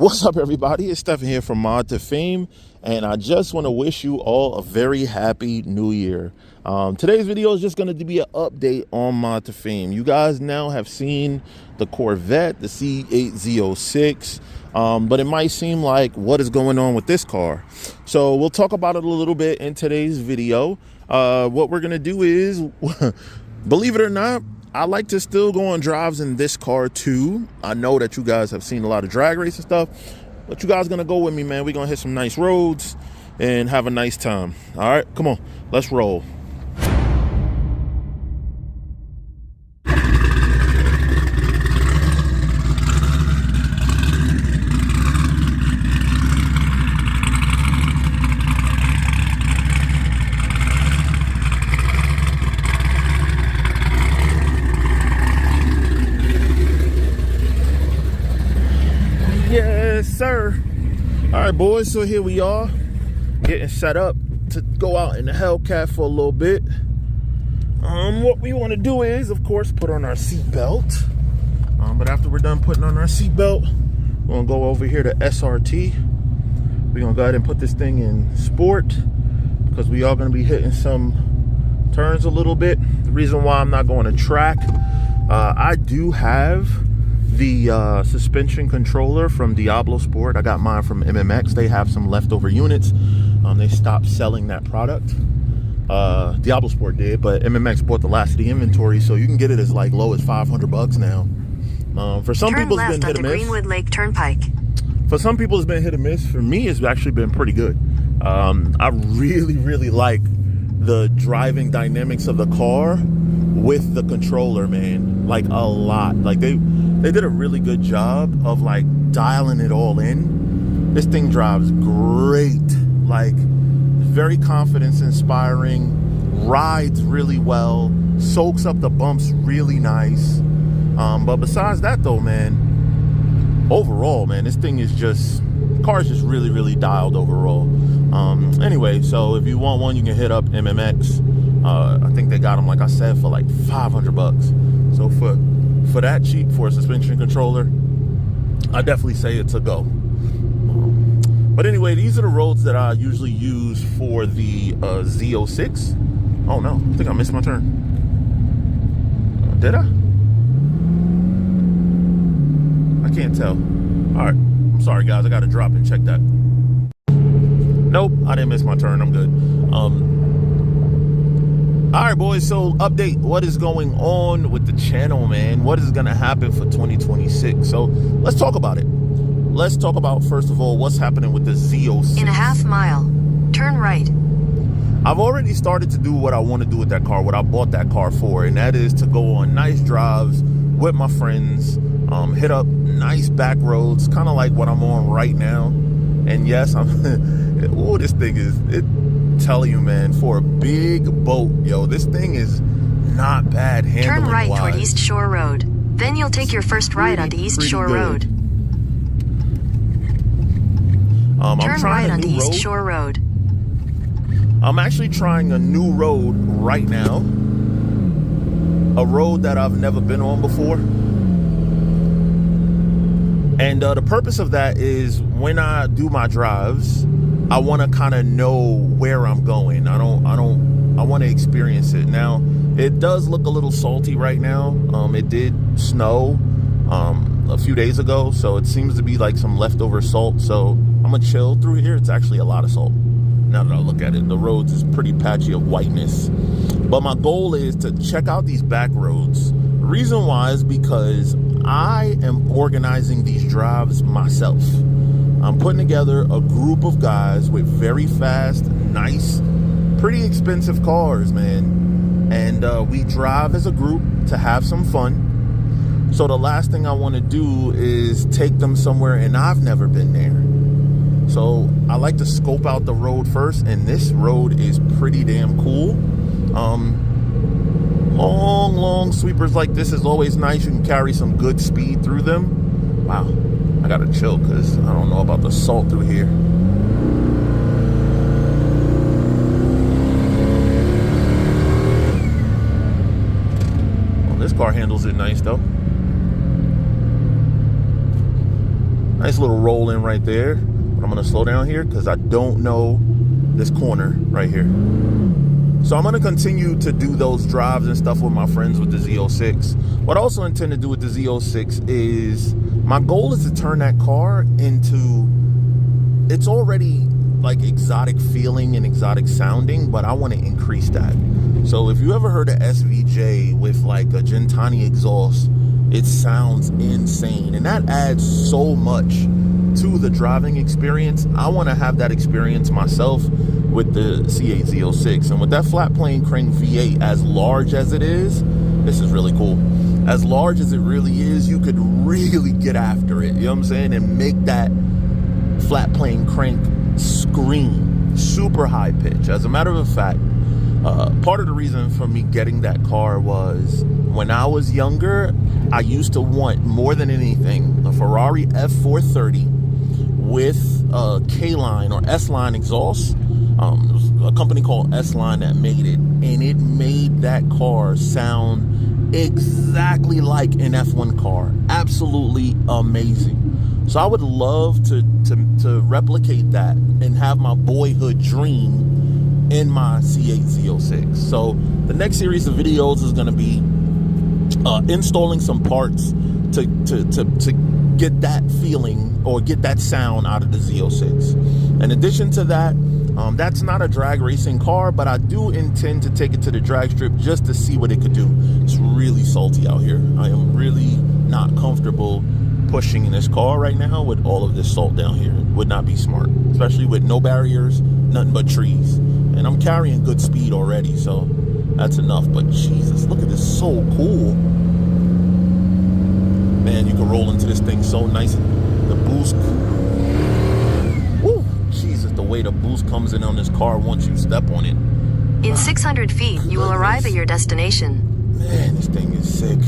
What's up, everybody? It's Stephen here from Mod to Fame, and I just want to wish you all a very happy new year. Today's video is just going to be an update on Mod to Fame. You guys now have seen the Corvette, the C8 Z06, but it might seem like, what is going on with this car? So we'll talk about it a little bit in today's video. What we're going to do is, believe it or not, I like to still go on drives in this car too. I know that you guys have seen a lot of drag race and stuff, but you guys are gonna go with me, man. We're gonna hit some nice roads and have a nice time. All right, come on, let's roll. Yes, sir. All right, boys, so here we are getting set up to go out in the Hellcat for a little bit. What we want to do is, of course, put on our seatbelt. But after we're done putting on our seatbelt, we're gonna go over here to SRT. We're gonna go ahead and put this thing in sport because we are gonna be hitting some turns a little bit. The reason why I'm not going to track, I do have the suspension controller from Diablo Sport. I got mine from MMX. They have some leftover units. They stopped selling that product. Diablo Sport did, but MMX bought the last of the inventory, so you can get it as like low as $500 now. For some people, it's been hit or miss. Greenwood Lake Turnpike. For some people, it's been hit or miss. For me, it's actually been pretty good. I really like the driving dynamics of the car with the controller, man. Like a lot. Like they did a really good job of like dialing it all in. This thing drives great, like very confidence inspiring, rides really well, soaks up the bumps really nice. But besides that though, man, overall, man, this thing is just, car's just really dialed overall. Anyway, so if you want one, you can hit up MMX. I think they got them, like I said, for like $500. So for that cheap for a suspension controller, I definitely say it's a go. But anyway, these are the roads that I usually use for the Z06. Oh no, I think I missed my turn. Did I? I can't tell. All right, I'm sorry guys, I gotta drop and check that. Nope, I didn't miss my turn, I'm good. All right, boys, so update. What is going on with the channel, man? What is going to happen for 2026? So let's talk about it. Let's talk about, first of all, what's happening with the Z06. In a half mile, turn right. I've already started to do what I want to do with that car, what I bought that car for, and that is to go on nice drives with my friends, hit up nice back roads, kind of like what I'm on right now. And yes, oh, this thing is, tell you, man, for a big boat, yo, this thing is not bad handling. Turn right toward East Shore Road. Then you'll take your first right onto East Shore Road. Turn right onto East Shore Road. I'm actually trying a new road right now. A road that I've never been on before. And the purpose of that is when I do my drives, I want to kind of know where I'm going. I want to experience it. Now, it does look a little salty right now. It did snow a few days ago, so it seems to be like some leftover salt. So I'm gonna chill through here. It's actually a lot of salt. Now that I look at it, the roads is pretty patchy of whiteness. But my goal is to check out these back roads. The reason why is because I am organizing these drives myself. I'm putting together a group of guys with very fast, nice, pretty expensive cars, man. And we drive as a group to have some fun. So the last thing I want to do is take them somewhere and I've never been there. So I like to scope out the road first, and this road is pretty damn cool. Long sweepers like this is always nice. You can carry some good speed through them. Wow. I gotta chill because I don't know about the salt through here. Well, this car handles it nice though. Nice little roll in right there. But I'm gonna slow down here because I don't know this corner right here. So I'm gonna continue to do those drives and stuff with my friends with the Z06. What I also intend to do with the Z06 is, my goal is to turn that car into, it's already like exotic feeling and exotic sounding, but I want to increase that. So if you ever heard of SVJ with like a Gentani exhaust, it sounds insane, and that adds so much to the driving experience. I want to have that experience myself with the C8 Z06, and with that flat plane crank V8, as large as it is, this is really cool. As large as it really is, you could really get after it, you know what I'm saying, and make that flat plane crank scream super high pitch. As a matter of fact, part of the reason for me getting that car was, when I was younger, I used to want, more than anything, the Ferrari F430 with a K-line or S-line exhaust. There was a company called S-line that made it, and it made that car sound exactly like an F1 car. Absolutely amazing. So I would love to replicate that and have my boyhood dream in my C8 Z06. So the next series of videos is going to be installing some parts to get that feeling or get that sound out of the Z06. In addition to that, that's not a drag racing car, but I do intend to take it to the drag strip just to see what it could do. It's really salty out here. I am really not comfortable pushing in this car right now with all of this salt down here. It would not be smart, especially with no barriers, nothing but trees. And I'm carrying good speed already, so that's enough. But Jesus, look at this, so cool. Man, you can roll into this thing so nice. The boost, woo, Jesus, the way the boost comes in on this car once you step on it. In 600 feet, you will arrive at your destination. Man, this thing is sick.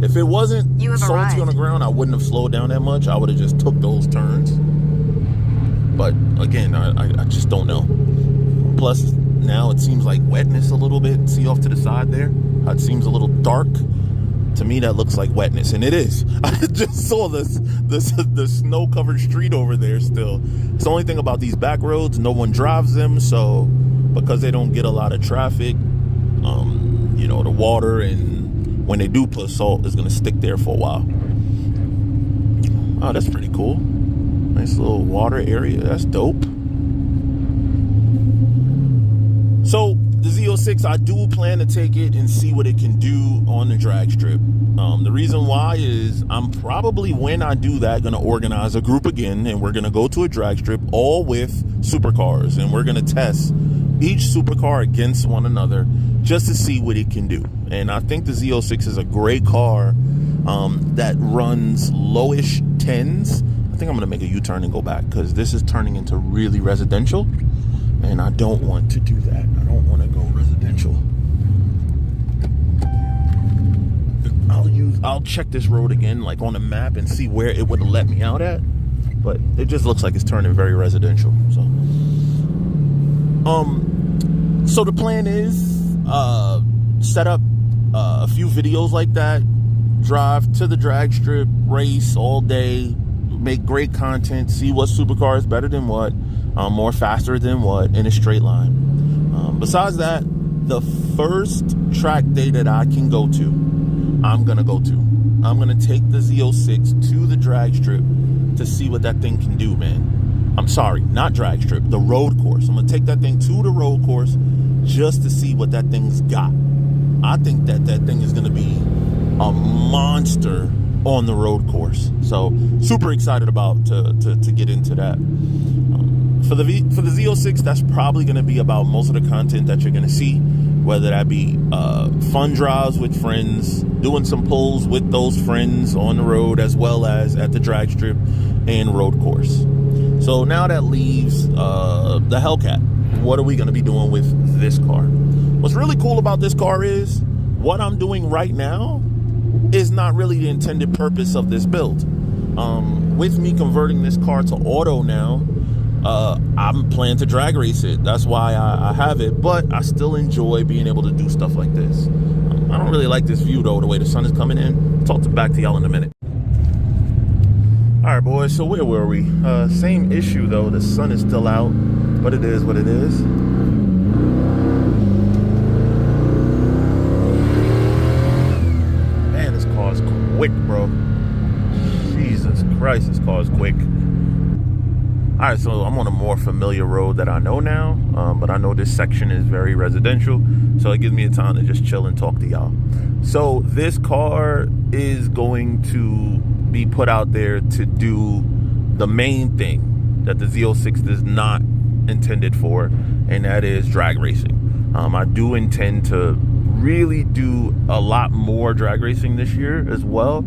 If it wasn't salty arrived on the ground, I wouldn't have slowed down that much. I would have just took those turns. But again, I just don't know. Plus, now it seems like wetness a little bit. See off to the side there? It seems a little dark. To me, that looks like wetness, and it is. I just saw the snow-covered street over there still. It's the only thing about these back roads, no one drives them, so because they don't get a lot of traffic, you know, the water, and when they do put salt, it's going to stick there for a while. Oh, that's pretty cool. Nice little water area. That's dope. So the Z06, I do plan to take it and see what it can do on the drag strip. The reason why is I'm probably, when I do that, going to organize a group again, and we're going to go to a drag strip all with supercars, and we're going to test each supercar against one another just to see what it can do. And I think the Z06 is a great car that runs lowish 10s. I think I'm going to make a U-turn and go back, because this is turning into really residential, and I don't want to do that. I don't want to go residential. I'll check this road again, like on the map, and see where it would have let me out at. But it just looks like it's turning very residential. So the plan is set up a few videos like that, drive to the drag strip, race all day, make great content, see what supercar is better than what, more faster than what, in a straight line. Besides that, the first track day that I can go to, I'm gonna go to. I'm gonna take the Z06 to the drag strip to see what that thing can do, man. I'm sorry, not drag strip, the road course. I'm gonna take that thing to the road course just to see what that thing's got. I think that thing is gonna be a monster on the road course. So super excited about to get into that. For the Z06, that's probably going to be about most of the content that you're going to see, whether that be fun drives with friends, doing some pulls with those friends on the road, as well as at the drag strip and road course. So now that leaves the Hellcat. What are we going to be doing with this car? What's really cool about this car is what I'm doing right now is not really the intended purpose of this build. With me converting this car to auto now, I'm planning to drag race it. That's why I have it, but I still enjoy being able to do stuff like this. I don't really like this view though, the way the sun is coming in. I'll talk back to y'all in a minute. All right, boys, so where were we? Same issue, though. The sun is still out, but it is what it is. Man, this car's quick, bro. Jesus Christ, this car's quick. All right, so I'm on a more familiar road that I know now, but I know this section is very residential, so it gives me a time to just chill and talk to y'all. So this car is going to be put out there to do the main thing that the Z06 is not intended for, and that is drag racing. I do intend to really do a lot more drag racing this year as well.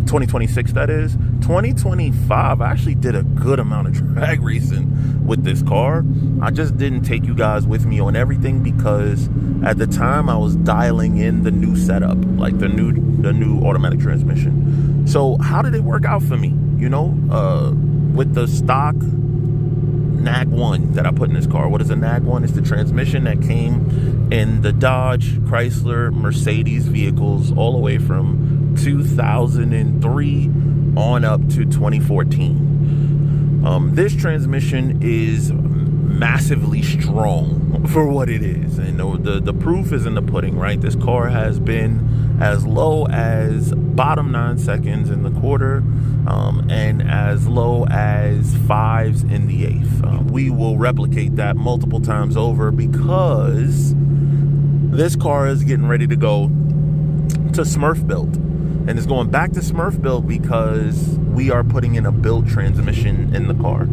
2026, that is. 2025, I actually did a good amount of drag racing with this car. I just didn't take you guys with me on everything because at the time I was dialing in the new setup, like the new automatic transmission. So how did it work out for me? You know, with the stock NAG 1 that I put in this car. What is a NAG 1? It's the transmission that came in the Dodge, Chrysler, Mercedes vehicles all the way from 2003 on up to 2014. This transmission is massively strong for what it is, and the proof is in the pudding, right? This car has been as low as bottom 9 seconds in the quarter, and as low as 5s in the 8th. We will replicate that multiple times over because this car is getting ready to go to Smurf build. And it's going back to Smurf build because we are putting in a built transmission in the car.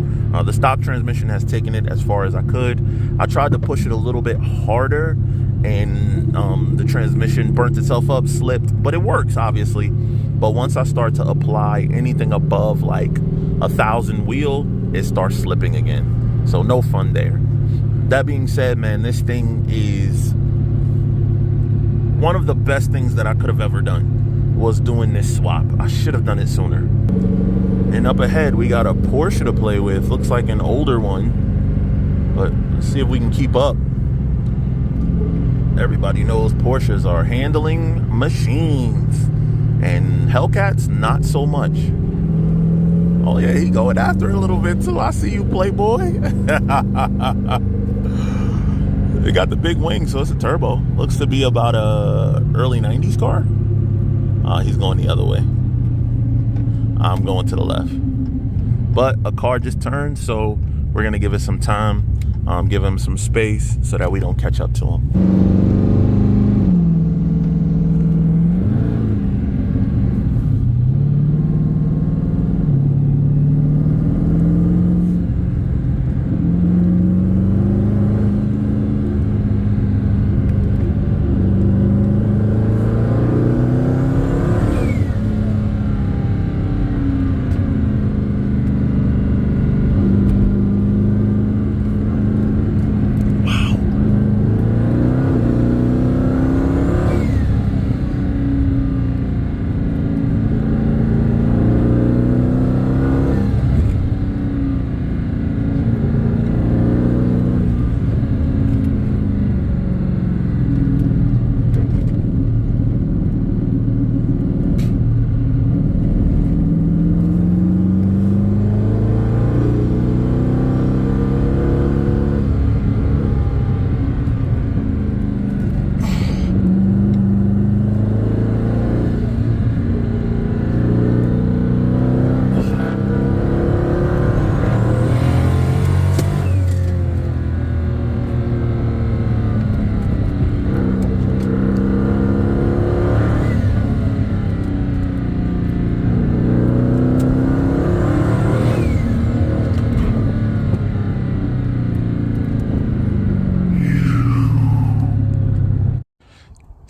The stock transmission has taken it as far as I could. I tried to push it a little bit harder, and the transmission burnt itself up, slipped, but it works, obviously. But once I start to apply anything above like 1,000 wheel, it starts slipping again. So no fun there. That being said, man, this thing is one of the best things that I could have ever done. Was doing this swap. I should have done it sooner. And up ahead we got a Porsche to play with. Looks like an older one, but let's see if we can keep up. Everybody knows Porsches are handling machines, and Hellcats not so much. Oh yeah, he going after a little bit too. I see you, playboy. It got the big wing, so it's a turbo. Looks to be about a early 90s car. He's going the other way. I'm going to the left. But a car just turned, so we're going to give it some time, give him some space so that we don't catch up to him.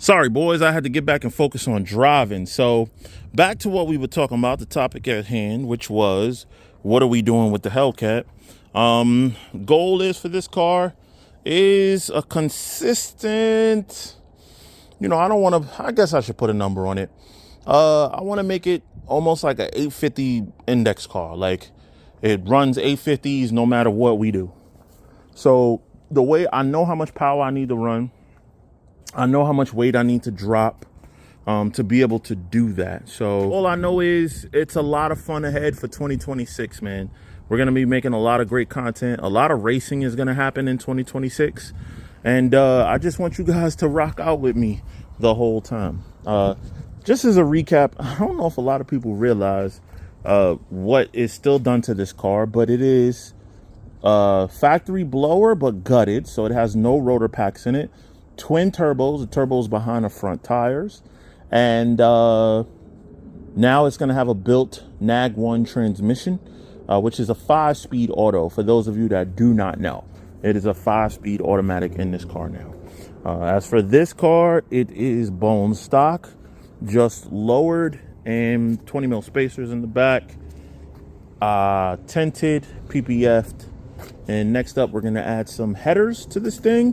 Sorry, boys, I had to get back and focus on driving. So back to what we were talking about, the topic at hand, which was, what are we doing with the Hellcat? Goal is for this car is a consistent, I guess I should put a number on it. I want to make it almost like an 850 index car. Like it runs 850s no matter what we do. So the way I know how much power I need to run, I know how much weight I need to drop. to be able to do that. So all I know is it's a lot of fun ahead for 2026, man. We're going to be making a lot of great content. A lot of racing is going to happen in 2026. And I just want you guys to rock out with me the whole time. Just as a recap, I don't know if a lot of people realize what is still done to this car, but it is factory blower, but gutted. So it has no rotor packs in it. Twin turbos, the turbos behind the front tires. And now it's going to have a built NAG 1 transmission, which is a 5-speed auto. For those of you that do not know, it is a 5-speed automatic in this car now. As for this car, it is bone stock, just lowered, and 20 mil spacers in the back, tinted, PPF'd. And next up, we're going to add some headers to this thing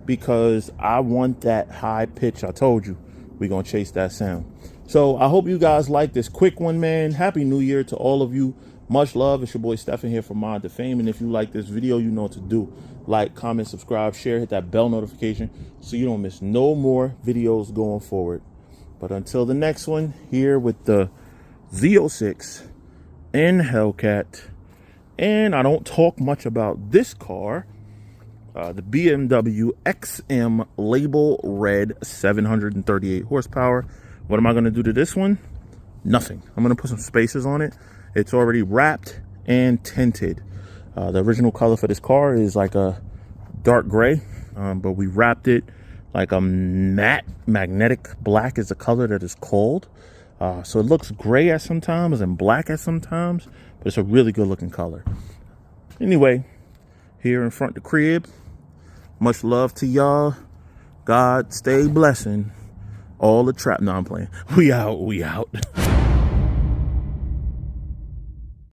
because I want that high pitch. I told you. We're going to chase that sound. So I hope you guys like this quick one, man. Happy New Year to all of you. Much love. It's your boy Stefan here from Mod to Fame. And if you like this video, you know what to do. Like, comment, subscribe, share, hit that bell notification so you don't miss no more videos going forward. But until the next one, here with the Z06 and Hellcat. And I don't talk much about this car. The BMW XM label red 738 horsepower. What am I going to do to this one? Nothing. I'm going to put some spacers on it. It's already wrapped and tinted. The original color for this car is like a dark gray, but we wrapped it like a matte magnetic black is the color that is called. So it looks gray at some times and black at some times, but it's a really good looking color. Anyway, here in front of the crib, much love to y'all. God stay blessing all the trap. No, I'm playing. We out.